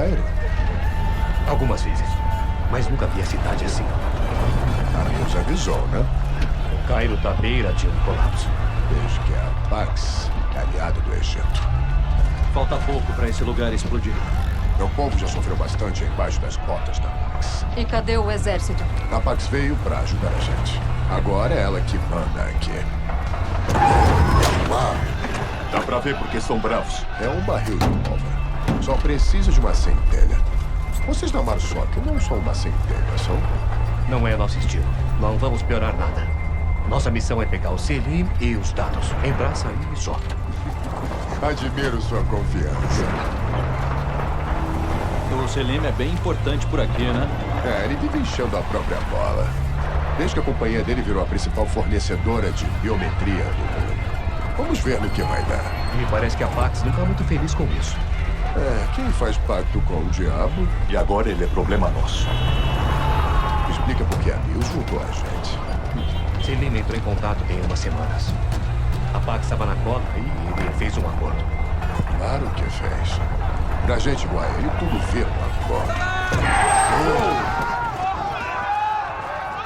aéreo? Algumas vezes. Mas nunca vi a cidade assim. A News avisou, né? O Cairo tá à beira de um colapso. Desde que a Pax é aliada do Egito. Falta pouco para esse lugar explodir. Meu povo já sofreu bastante embaixo das botas da Pax. E cadê o exército? A Pax veio pra ajudar a gente. Agora é ela que manda aqui. Dá pra ver porque são bravos. É um barril de pólvora. Só precisa de uma centelha. Vocês da Marsok não são uma centelha, são? Não é nosso estilo. Não vamos piorar nada. Nossa missão é pegar o Selim e os dados. Embraça aí e só. Admiro sua confiança. O Selim é bem importante por aqui, né? É, ele vive enchendo a própria bola. Desde que a companhia dele virou a principal fornecedora de biometria do mundo. Vamos ver no que vai dar. Me parece que a Pax não tá muito feliz com isso. É, quem faz pacto com o diabo E agora ele é problema nosso. explica por que a News juntou a gente. Selim entrou em contato tem umas semanas. A Pax estava na cola e ele fez um acordo. Claro que fez. Pra gente igual a ele, tudo vira uma cola.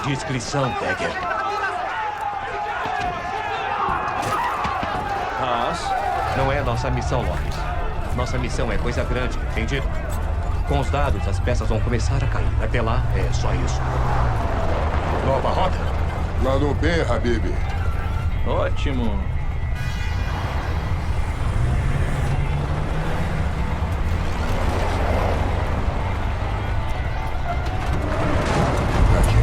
Discrição, Dagger. Mas... Não é nossa missão, Lopes. Nossa missão é coisa grande, entendido? Com os dados, as peças vão começar a cair. Até lá, é só isso. Nova rota? Lá no B, Habib. Ótimo. Aqui.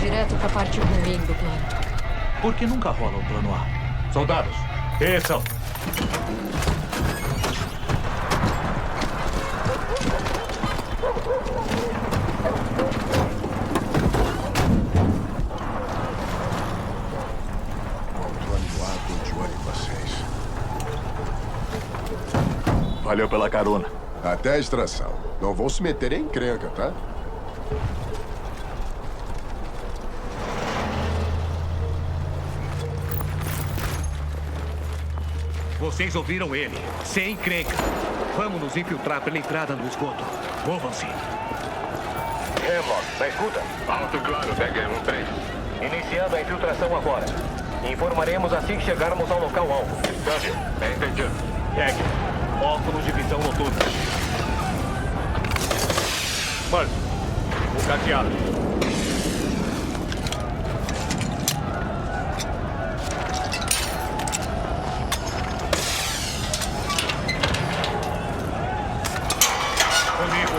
Direto pra parte ruim do plano. Por que nunca rola o plano A? Soldados, desçam. Controle no ar, tô de olho em vocês. Valeu pela carona. Até a extração. Não vão se meter em encrenca, tá? Vocês ouviram ele. Sem encrenca. Vamos nos infiltrar pela entrada do esgoto. Movam-se. Hemlock, na escuta? Alto claro, Dagger 1-3. Iniciando a infiltração agora. Informaremos assim que chegarmos ao local alvo. Câmbio, entendido. Dagger, óculos de visão noturna. Mano, o cadeado. Comigo.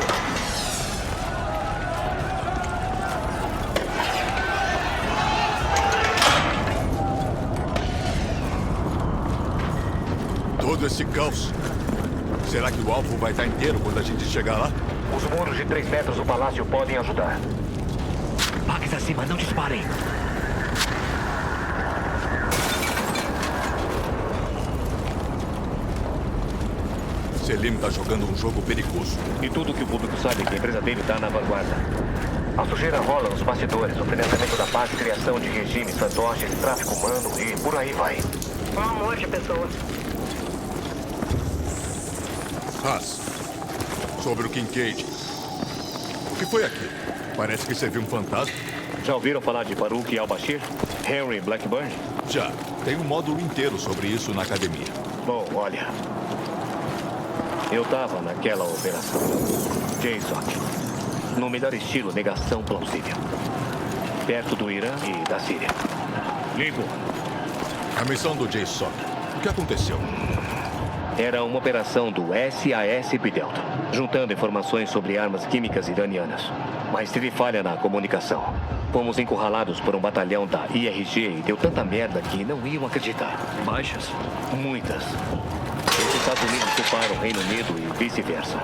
Todo esse caos. Será que o alvo vai estar inteiro quando a gente chegar lá? Os muros de 3 metros do palácio podem ajudar. Pax acima, não disparem. Selim tá jogando um jogo perigoso. E tudo que o público sabe é que a empresa dele está na vanguarda. A sujeira rola nos bastidores, o financiamento da paz, criação de regimes, fantoches, tráfico humano e por aí vai. Um monte de pessoas. Haas, sobre o Kincaid. O que foi aquilo? Parece que você viu um fantasma. Já ouviram falar de Baruch al-Bashir? Henry Blackburn? Já. Tem um módulo inteiro sobre isso na academia. Bom, olha. Eu tava naquela operação. JSOC. No melhor estilo, negação plausível. Perto do Irã e da Síria. Limpo. A missão do JSOC. O que aconteceu? Era uma operação do SAS Delta, juntando informações sobre armas químicas iranianas. Mas teve falha na comunicação. Fomos encurralados por um batalhão da IRG e deu tanta merda que não iam acreditar. Baixas? Muitas. Os Estados Unidos culparam o Reino Unido e vice-versa.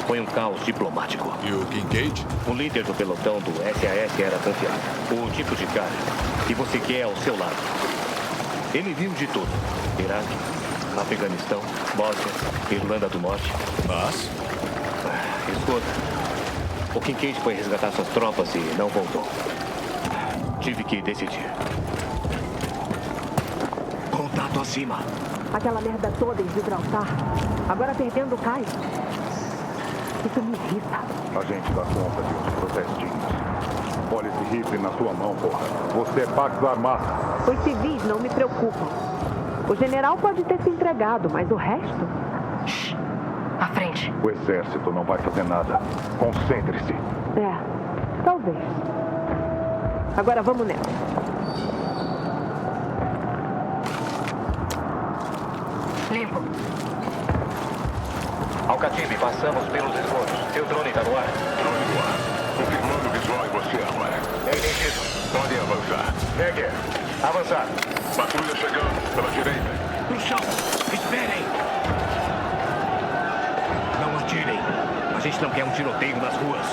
Foi um caos diplomático. E o Kincaid? O líder do pelotão do SAS era confiável. O tipo de cara que você quer ao seu lado. Ele viu de tudo. Iraque, Afeganistão, Bósnia, Irlanda do Norte. Mas? Escuta. O Kincaid foi resgatar suas tropas e não voltou. Tive que decidir. Contato acima. Aquela merda toda em Gibraltar. Agora perdendo o Caio. Isso me irrita. A gente dá conta de uns protestinhos. Olha esse rifle na sua mão, porra. Você é Pax Armada. Os civis não me preocupam. O general pode ter se entregado, mas o resto... Shhh. À frente. O exército não vai fazer nada. Concentre-se. É, talvez. Agora vamos nessa. Limpo. Alcative, passamos pelos esgotos. Seu drone está no ar. Drone no ar. Confirmando o visual em você agora. É entendido. Podem avançar. Dagger, avançar. Patrulha chegando pela direita. No chão! Esperem! Não atirem! A gente não quer um tiroteio nas ruas.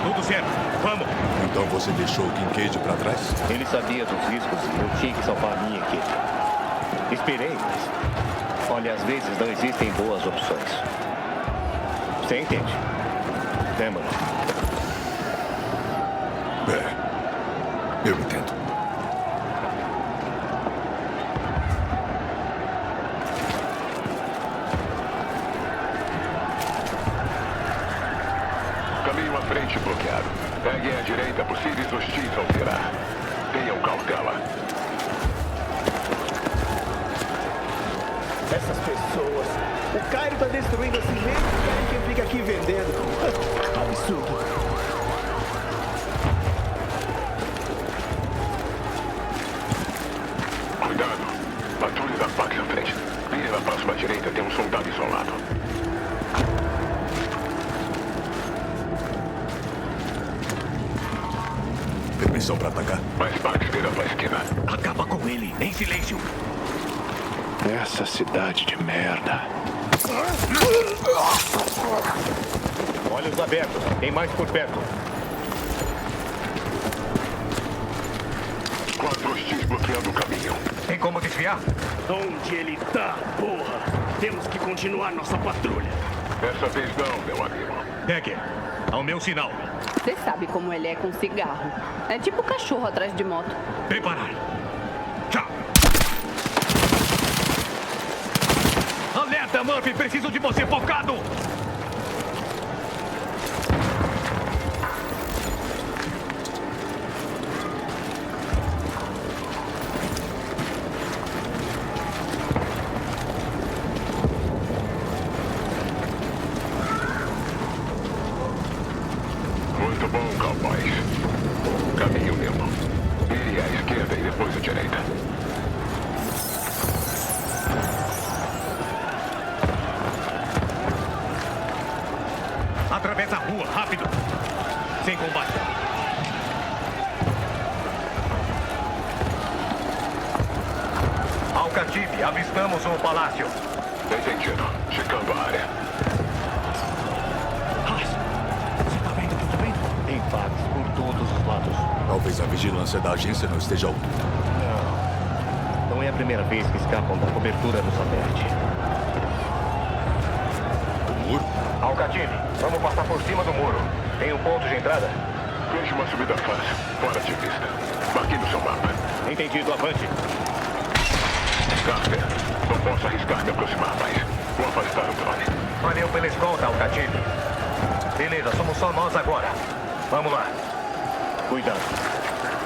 Tudo certo. Vamos! Então você deixou o Kincaid para trás? Ele sabia dos riscos e eu tinha que salvar a minha equipe. Esperei, mas... Olha, às vezes não existem boas opções. Você entende? Demon. Eu entendo. Caminho à frente bloqueado. Peguem à direita possíveis hostis ao virar. Tenham cautela. Essas pessoas. O Cairo tá destruindo assim mesmo. Querem que eu fique aqui vendendo. Absurdo. Cuidado. Patrulha da Pax à frente. Vire na próxima direita, tem um soldado isolado. Permissão para atacar? Mais Pax vira pra esquina. Acaba com ele, em silêncio. Essa cidade de merda. Olhos abertos. Tem mais por perto. 4 hostis bloqueando o caminho. Tem como desviar? Onde ele tá, porra? Temos que continuar nossa patrulha. Dessa vez não, meu amigo. Dagger, ao meu sinal. Você sabe como ele é com cigarro. É tipo cachorro atrás de moto. Preparar. Já! Alerta, Murphy! Preciso de você focado! Muito bom, cowboys. Caminho limpo. Vire à esquerda e depois à direita. Atravessa a rua, rápido! Sem combate. Alcative, avistamos o palácio. Entendido. Checando a área. Você tá vendo? Tá vendo? Tem Pax por todos os lados. Talvez a vigilância da agência não esteja à altura. Não é a primeira vez que escapam da cobertura do satélite. O muro? Alcative, vamos passar por cima do muro. Tem um ponto de entrada? Veja uma subida fácil. Fora de vista. Marque no seu mapa. Entendido, avante. Carter, não posso arriscar me aproximar mais. Vou afastar o drone. Valeu pela escolta, Alcative. Beleza, somos só nós agora. Vamos lá. Cuidado.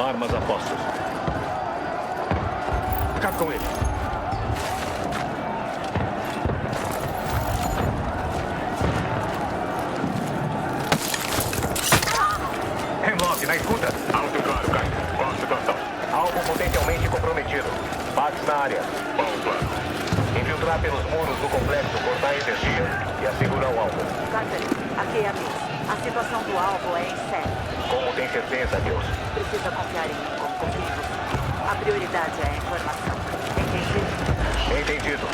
Armas a postos. Acabe com ele. Hemlock, na escuta. Alto e claro, Kai. Qual a situação? Alvo potencialmente comprometido. Pax na área. Bom plano. Infiltrar pelos muros do complexo, cortar a energia e assegurar o alvo. Carter, aqui é a Miss. A situação do alvo é incerta. Como tem certeza, Deus? Precisa confiar em mim como confio em você. A prioridade é a informação. Entendido? Entendido.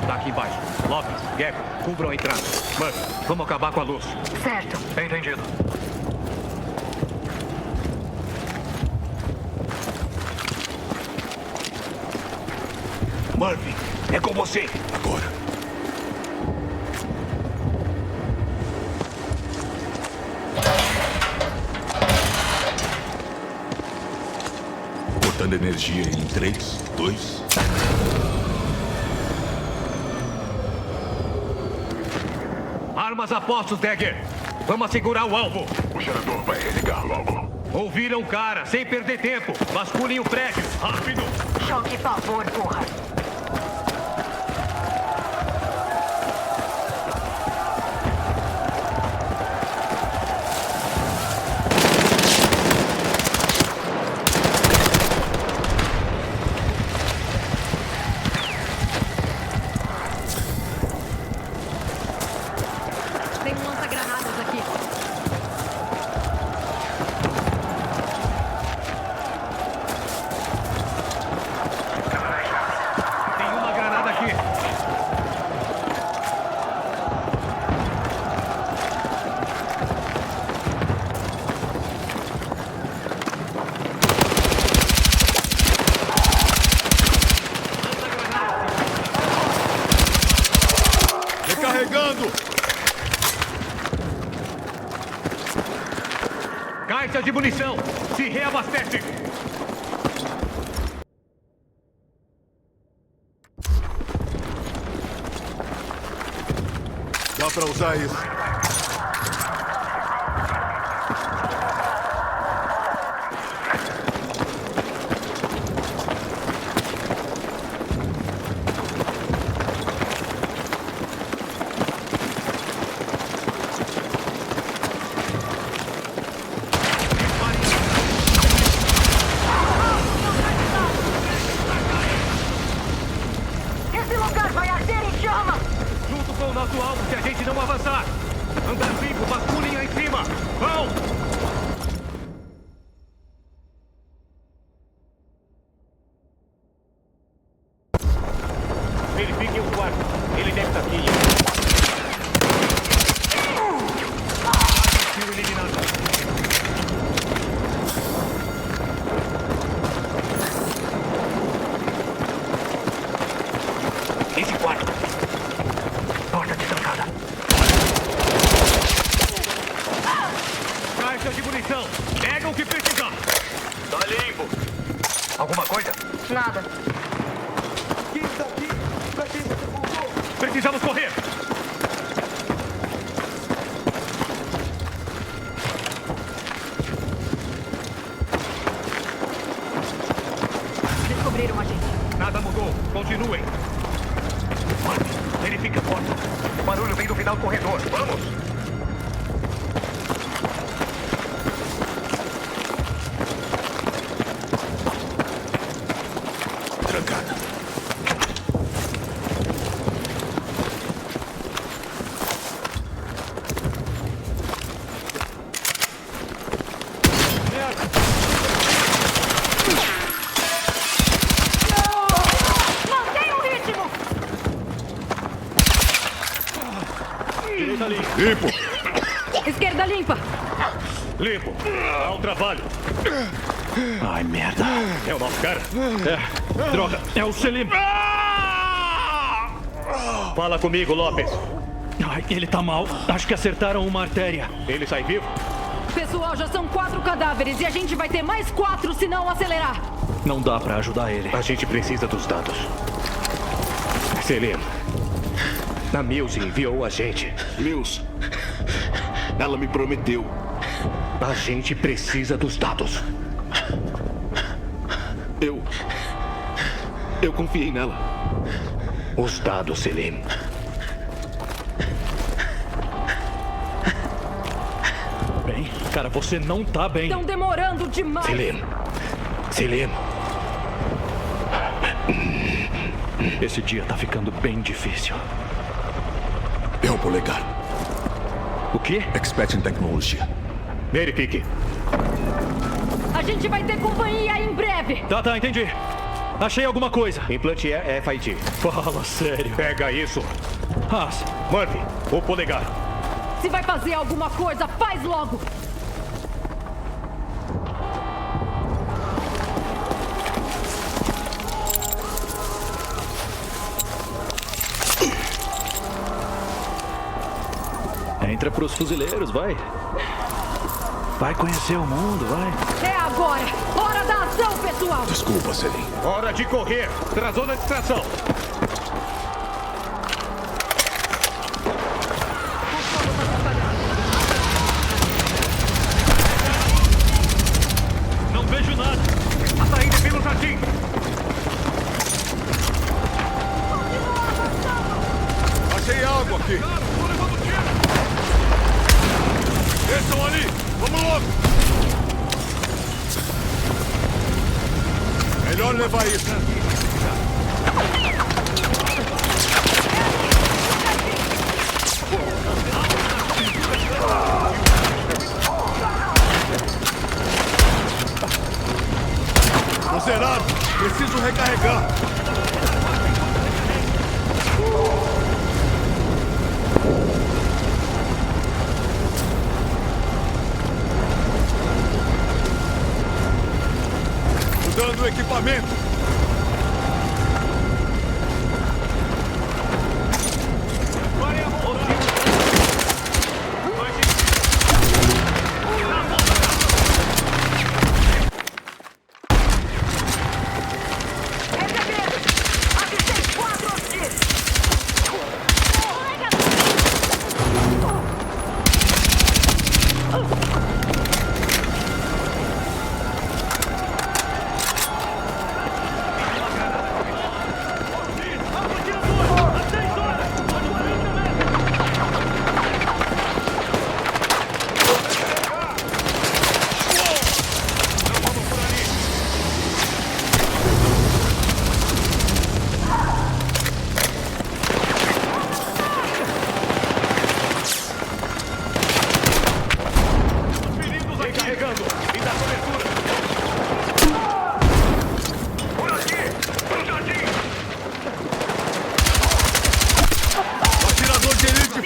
corredor tá aqui embaixo. Lopes, Gecko, cubram a entrada. Murphy, vamos acabar com a luz. Certo. Entendido. Murphy, é com você. Agora. Cortando energia em 3, 2... Armas a postos, Dagger. Vamos assegurar o alvo. O gerador vai religar logo. Ouviram o cara, sem perder tempo. Vasculhem o prédio, rápido. Choque e pavor, porra. Tem um lança-granadas aqui. Tem uma granada aqui. Recarregando! Caixa de munição. Se reabastece. Dá pra usar isso. Esse lugar vai arder em chamas! Junto com o nosso alvo, se a gente não avançar. Andar limpo, vasculhem aí em cima. Vão! Verifiquem o quarto. Ele deve estar aqui. Tiro eliminado. Esse quarto. Porta destrancada. Caixa de munição. Pega o que precisar. Tá limpo. Alguma coisa? Nada. Quem está aqui? Pra quem você voltou? Precisamos correr. Descobriram a gente. Nada mudou. Continuem. Verifica a porta. O barulho vem do final do corredor. Vamos! Trancada. Mantenha o ritmo! Direita limpa. Limpo! Esquerda limpa. Limpo. Ao trabalho. Ai, merda. É o nosso cara. É. Droga. É o Selim. Fala comigo, Lopes. Ai, ele tá mal. Acho que acertaram uma artéria. Ele sai vivo? Pessoal, já são 4 cadáveres e a gente vai ter mais 4 se não acelerar. Não dá pra ajudar ele. A gente precisa dos dados. Selim. A Mills enviou a gente. Mills. Ela me prometeu. A gente precisa dos dados. Eu confiei nela. Os dados, Selim. Bem, cara, você não tá bem. Estão demorando demais. Selim. Selim. Esse dia tá ficando bem difícil. É o polegar. O quê? Expert em tecnologia. Verifique. A gente vai ter companhia em breve. Tá, entendi. Achei alguma coisa. Implante FIT. Fala sério. Pega isso. Haas. Murphy, o polegar. Se vai fazer alguma coisa, faz logo! Entra pros fuzileiros, vai. Vai conhecer o mundo, vai. É agora! Hora da ação, pessoal! Desculpa, Selim. Hora de correr. Pra zona de extração. Não vejo nada. A saída é pelo jardim. Achei algo aqui. Desçam ali. Vamos logo. Melhor levar isso. Tô zerado. Preciso recarregar. Mudando o equipamento.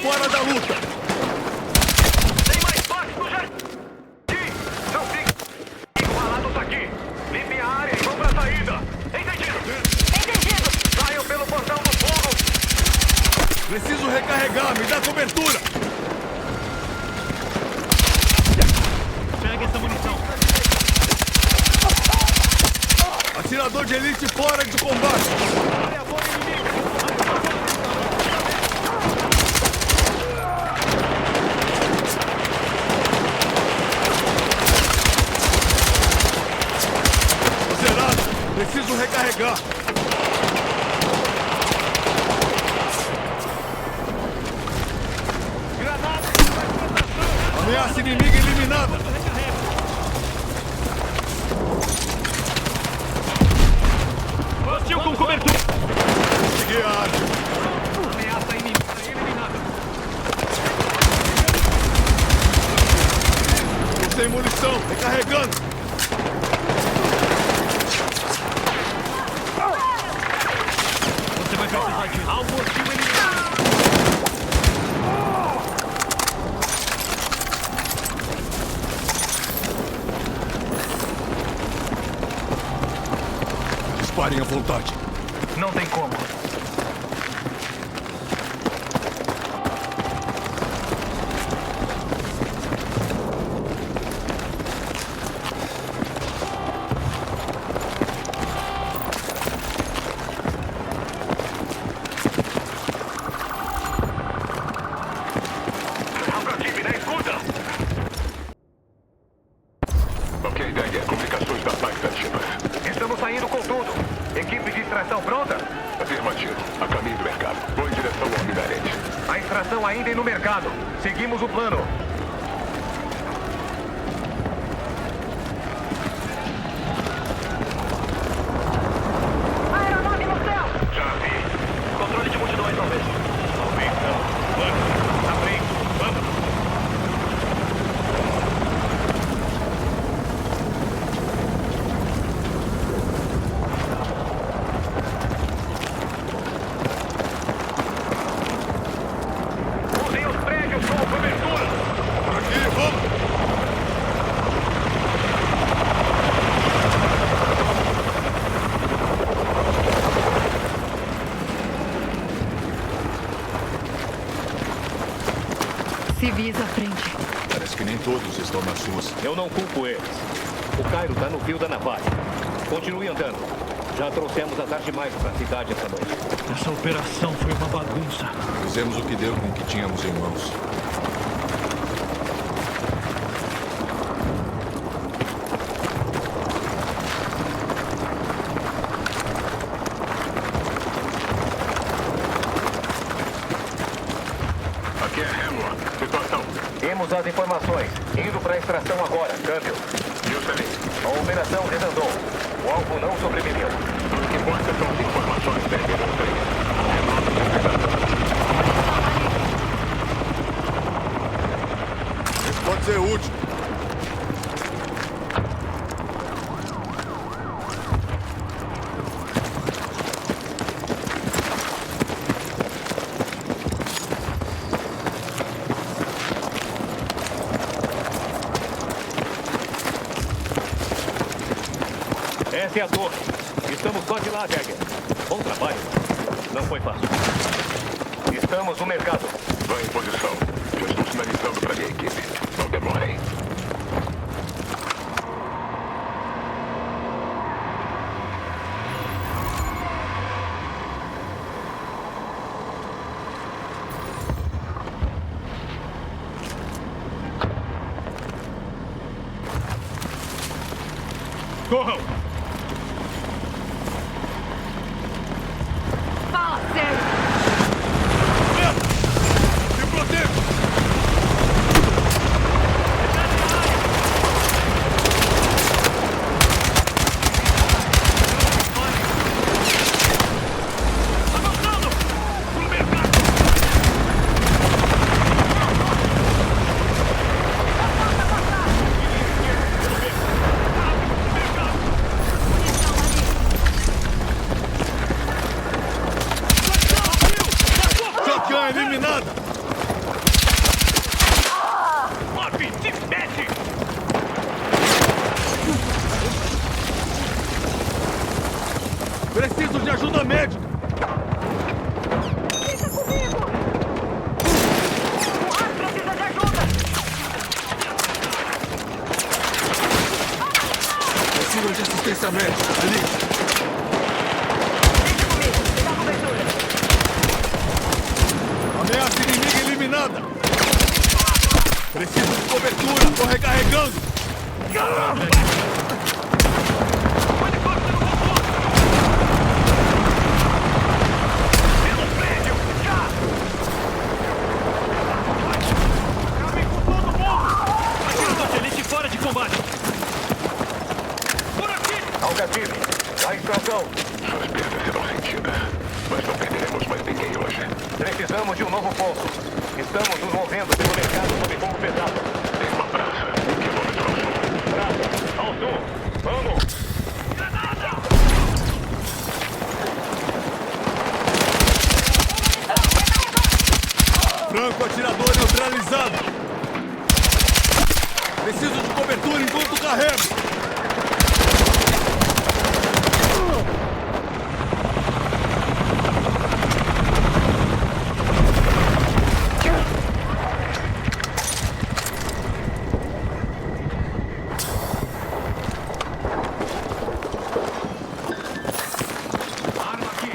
Fora da luta! Tem mais partes do jardim! Não fiquem encurralados aqui! Limpem a área e vão pra saída! Entendido! Entendido! Saiam pelo portão do fogo! Preciso recarregar! Me dá cobertura! Pega essa munição! Atirador de elite fora de combate! Preciso recarregar. Ameaça inimiga eliminada. Hostil com cobertura. Cheguei a área. Ameaça inimiga eliminada. Tô sem munição. Recarregando. Alvo hostil eliminado. Disparem à vontade. Não tem como. Estamos saindo com tudo. Equipe de extração pronta? Afirmativo. A caminho do mercado. Vou em direção ao minarete. A extração ainda é no mercado. Seguimos o plano. Aeronave no céu! Já vi. Controle de multidões, talvez. Talvez não. Vamos. Na frente. Vamos. civis à frente. Parece que nem todos estão nas suas. Eu não culpo eles. O Cairo tá no fio da navalha. Continue andando. Já trouxemos as artimanhas para a cidade essa noite. Essa operação foi uma bagunça. Fizemos o que deu com o que tínhamos em mãos. Aqui é Hammer. Situação. Temos as informações. Indo para a extração agora. Câmbio. Houston. A operação desandou. O alvo não sobreviveu. Tudo que importa são as informações. Isso pode ser útil. Essa é a torre. Estamos só de lá, Jagger. Bom trabalho. Não foi fácil. Estamos no mercado. Vá em posição. Já estou sinalizando para minha equipe. Não demorem. Corram! Fala sério! Me proteja! Shotgun eliminada! Move! Se mexe! Preciso de ajuda médica! Fica comigo! O ar precisa de ajuda! Preciso de assistência médica. Ali! Fica comigo! Me dá cobertura! Ameaça inimiga eliminada! Preciso de cobertura! Tô recarregando! Pelo prédio! Já! Acabem com todo mundo! Satélite fora de combate. Por aqui! Alcative, a extração. Suas perdas serão sentidas. Mas não perderemos mais ninguém hoje. Precisamos de um novo ponto. Estamos nos movendo pelo mercado sob fogo pesado. Tem uma praça. Quilômetro ao sul. Praça, ao sul. Vamos! Franco atirador neutralizado! Preciso de cobertura enquanto carrego! Arma aqui!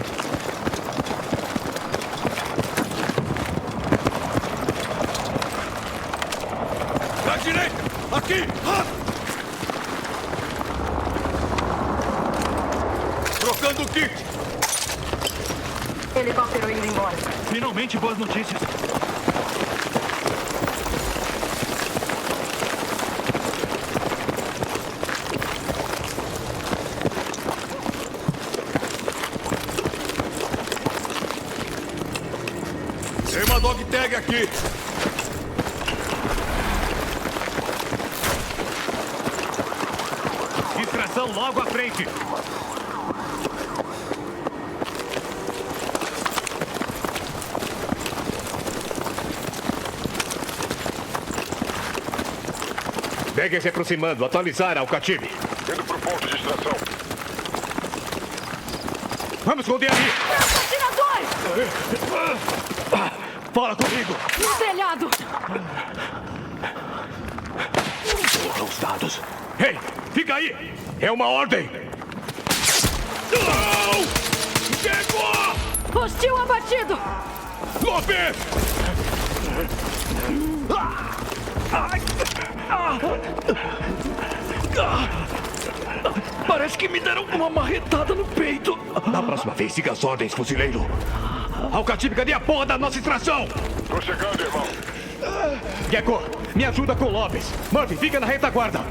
Da direita! Aqui! Rápido! Trocando o kit! Helicóptero indo embora. Finalmente boas notícias. Tem uma dog tag aqui! Distração logo à frente. Dagger se aproximando. Atualizar, Alcative. Indo pro ponto de extração. Vamos esconder ali. Fala comigo! No telhado! Porra, os dados. Ei, fica aí! É uma ordem! Não! Chegou! Hostil abatido! Lopes! Parece que me deram uma marretada no peito. Da próxima vez, siga as ordens, fuzileiro. Alcatib, cadê a porra da nossa extração? Tô chegando, irmão. Gecko, me ajuda com o Lopes. Murphy, fica na retaguarda.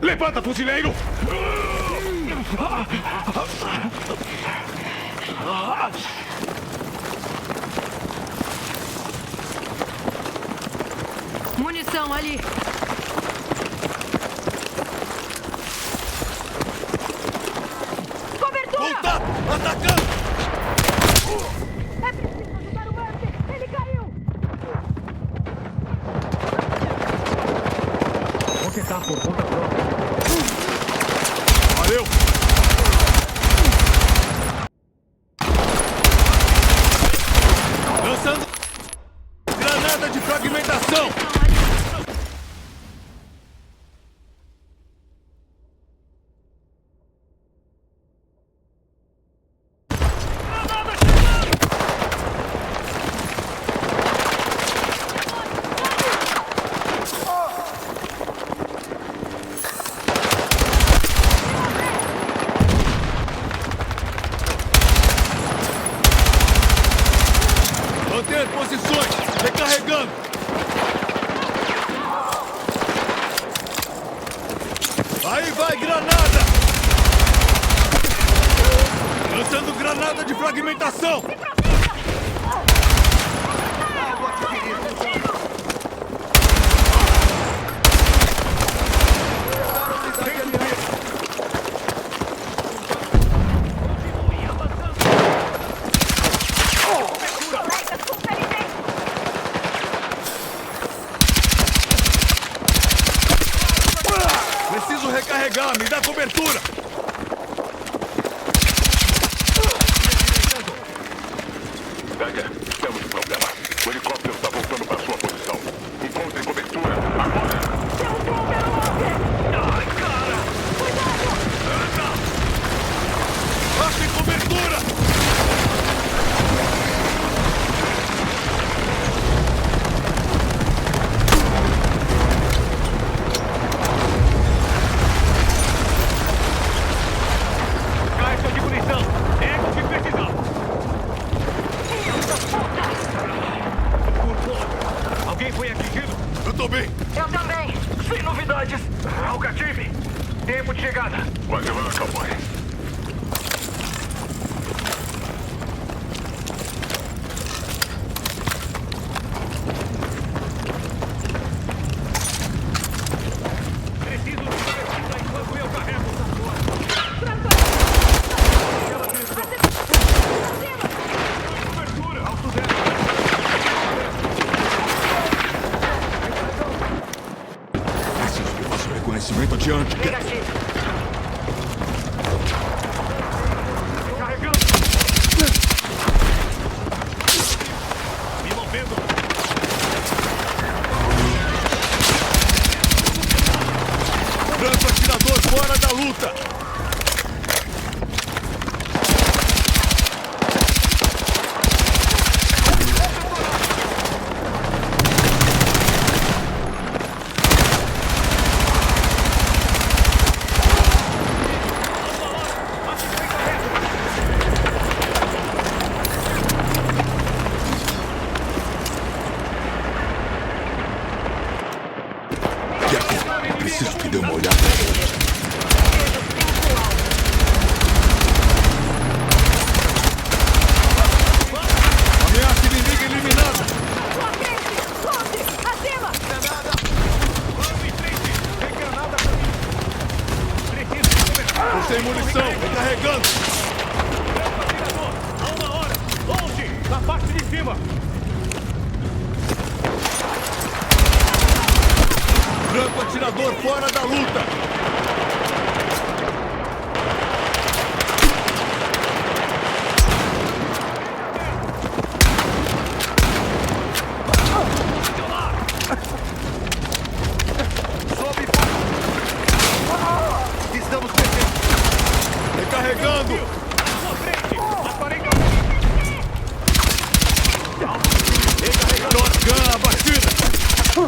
Levanta, fuzileiro! Munição ali! Cobertura! Contato! Atacando! É preciso ajudar o Murphy! Ele caiu! Vou tentar por conta própria. Valeu! Lançando granada de fragmentação! Manter posições! Recarregando! Aí vai granada! Lançando granada de fragmentação! Preciso recarregar, me dá cobertura! Dagger, temos um problema. O helicóptero está voltando para sua posição. Encontre cobertura agora! Ai, cara! Cuidado! Achem cobertura! Caixa de munição! Pega o que precisar! Alguém foi atingido? Eu tô bem! Eu também! Sem novidades! Alcatib! Tempo de chegada! Vai lá, cowboy. Preciso de cobertura enquanto eu carrego! Cobertura! Alto zero! Preciso que faça o reconhecimento adiante. Negativo! Carregando! Me movendo! Branco atirador fora da luta! Gecko, preciso que dê uma olhada. Ameaça inimiga eliminada! Acima! Tô sem munição, recarregando! A uma hora! Longe! Na parte de cima! Branco atirador fora da luta! A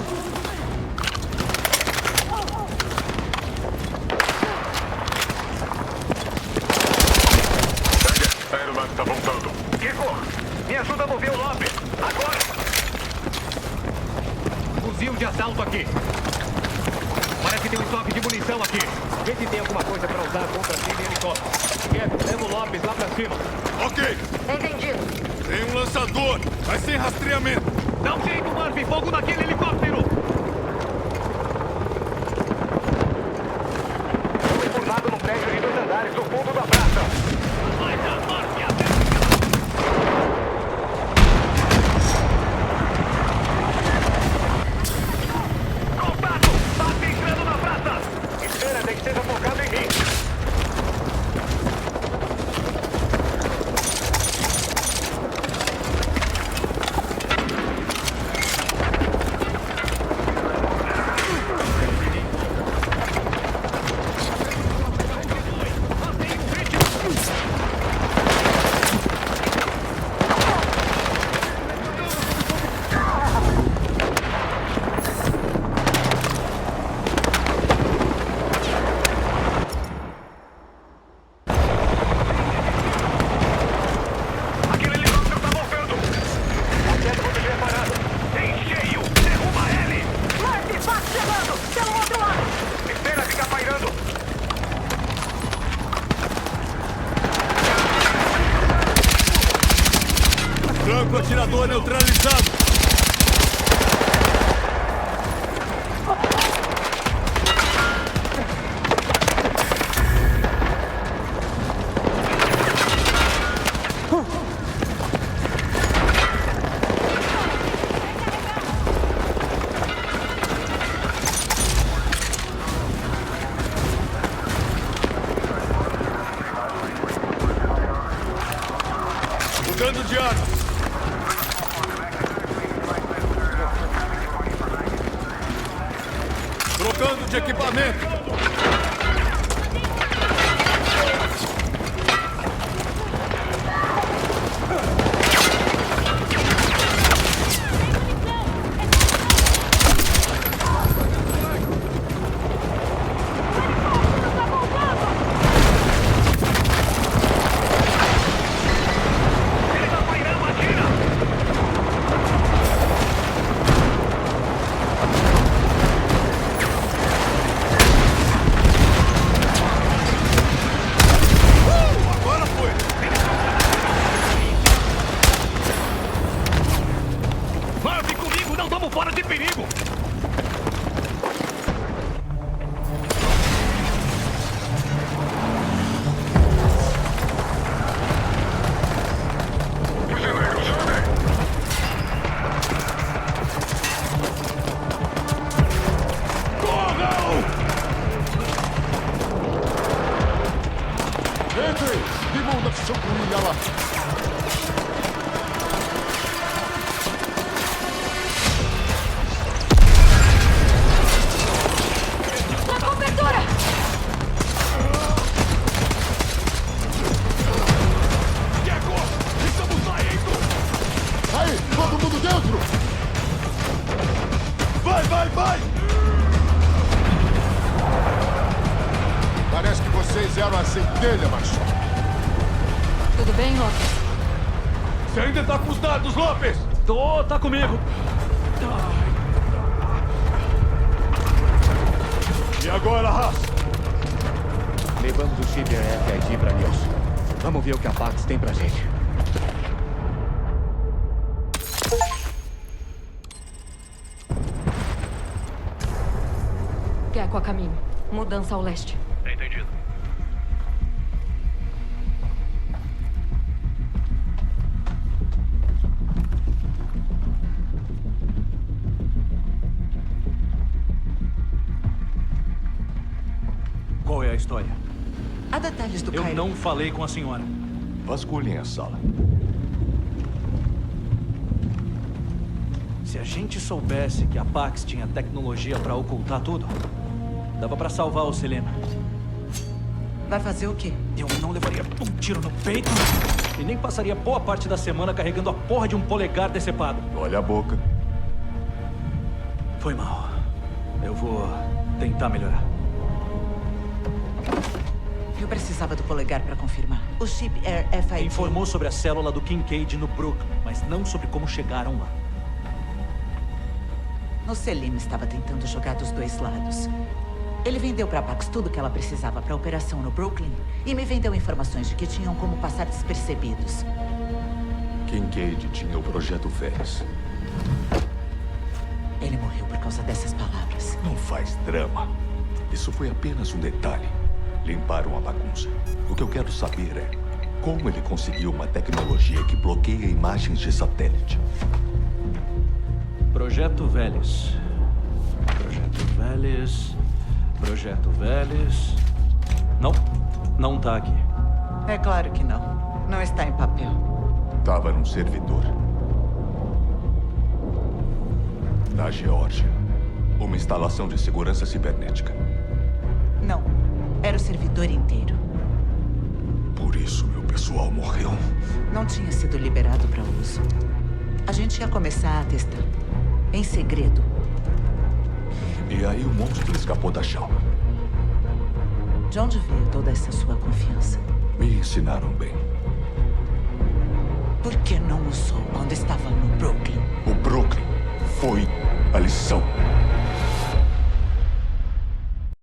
aeronave está voltando. Kiko, me ajuda a mover o Lopes. Agora! Fuzil de assalto aqui. Parece que tem um estoque de munição aqui. Vê se tem alguma coisa pra usar contra si de helicóptero. Kevin, leva o Lopes lá pra cima. Ok. Entendido. Tem um lançador, mas sem rastreamento. Dá um jeito, Murphy. Fogo naquele helicóptero. Foi formado no prédio de 2 andares do fundo da praça. Vai dar, Murphy. Contato! Tá entrando na praça! Espera, tem que seja focado em mim. Aquele helicóptero tá voltando! Acerta quando estiver parado! Em cheio! Derruba ele! Murphy, Fox chegando! Pelo outro lado! Espera ficar pairando! Franco atirador neutralizado. Mudando de arma. Trocando de equipamento. Agora foi. Murphy, comigo! Não estamos fora de perigo! Prisioneiros, bem. Entrem! Imunda, seu curinha lá! Na cobertura! Diego! Estamos saindo! Aí, todo mundo dentro! Vai, vai, vai! Parece que vocês eram a centelha, macho. Tudo bem, Lopes? Você ainda tá com os dados, Lopes? Tá comigo. E agora, Haas? Levamos o chip RFID pra Nilson. Vamos ver o que a Pax tem pra gente. Gecko a caminho. Mudança ao leste. Entendido. Qual é a história? Há detalhes do Eu Cairo. não falei com a senhora. Vasculhem a sala. Se a gente soubesse que a Pax tinha tecnologia pra ocultar tudo, dava pra salvar o Selena. Vai fazer o quê? Eu não levaria um tiro no peito e nem passaria boa parte da semana carregando a porra de um polegar decepado. Olha a boca. Foi mal. Eu vou tentar melhorar. Eu precisava do polegar para confirmar. O chip Air FID... Informou sobre a célula do Kincaid no Brooklyn, mas não sobre como chegaram lá. O Selim estava tentando jogar dos dois lados. Ele vendeu para a Pax tudo que ela precisava para a operação no Brooklyn e me vendeu informações de que tinham como passar despercebidos. Kincaid tinha o Projeto Veles. Ele morreu por causa dessas palavras. Não faz drama. Isso foi apenas um detalhe. Limparam a bagunça. O que eu quero saber é como ele conseguiu uma tecnologia que bloqueia imagens de satélite. Projeto Veles. Projeto Veles. Projeto Veles. Não tá aqui. É claro que não. Não está em papel. Tava num servidor. Na Geórgia. Uma instalação de segurança cibernética. Não. Era o servidor inteiro. Por isso meu pessoal morreu. Não tinha sido liberado para uso. A gente ia começar a testar. Em segredo. E aí o monstro escapou da jaula. De onde veio toda essa sua confiança? Me ensinaram bem. Por que não usou quando estava no Brooklyn?